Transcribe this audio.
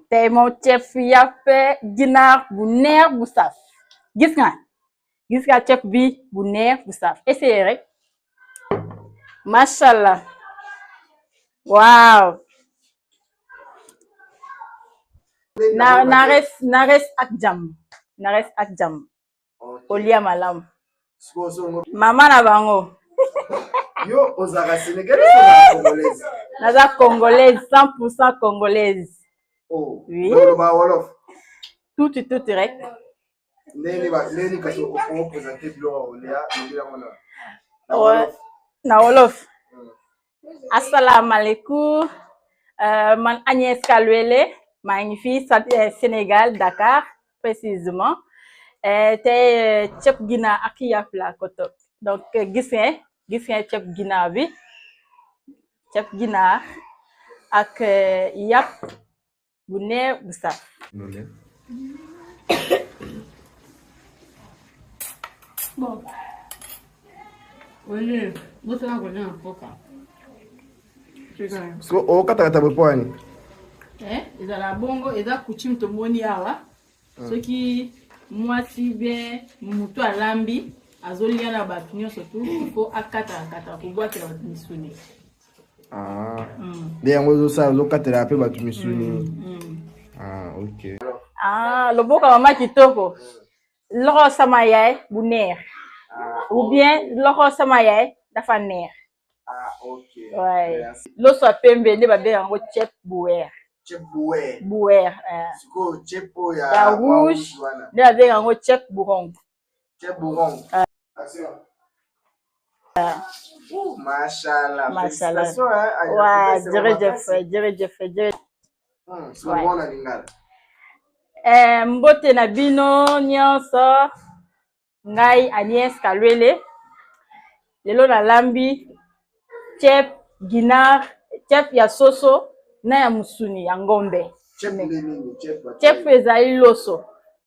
Tey moom ceeb yàppe ginaar bu neex bu saf gis nga ceeb bi bu neex bu saf essayé rek mashallah waaw na res ak jàmm olia malamu mama na bango yo ozaka sénégalaise ou congolaise? Naza congolaise 100% congolaise. Oh, oui. Wolof. Tout rek. Neni kasi o présenter bilo Léa na Wolof. Assalamu alaikum. Man Agnès Kaluele, maa ngi fi Sénégal, Dakar précisément. Tey ceeb ginaar ak yàpp la ko topp. Donc gis ngeen ceeb ginaar bi. Ceeb ginaar ak yàpp bu neex bu saf. Bon. Oui, vous savez quoi j'ai un poka. So o kata boponi. Ezala bongo eza coutume tomoni awa. Soki mwasi bien mutu alambi azolia na bato nyonso tu faut akata kobwakela bato misuni. Bien yango ozokatela pe bato misuni. Ok. Loboka mama kitoko. Loko sama yaay bu neex. Ou bien loko sama yaay dafa neex. Ok. Ouais. Loso pembe nde babe yango ceeb bu weex. Ceeb bu weex. Bu weex. Siko ceeb ya rouge. Nde babe yango ceeb bu rond. Ceeb bu rond. Mashallah. Félicitations à jërëjëf. Mbote na bino nyonso ngai Agnès Kaluele lelo na lambi ceeb ginaar ceeb ya soso na ya musuni ya ngombe ceeb ezali loso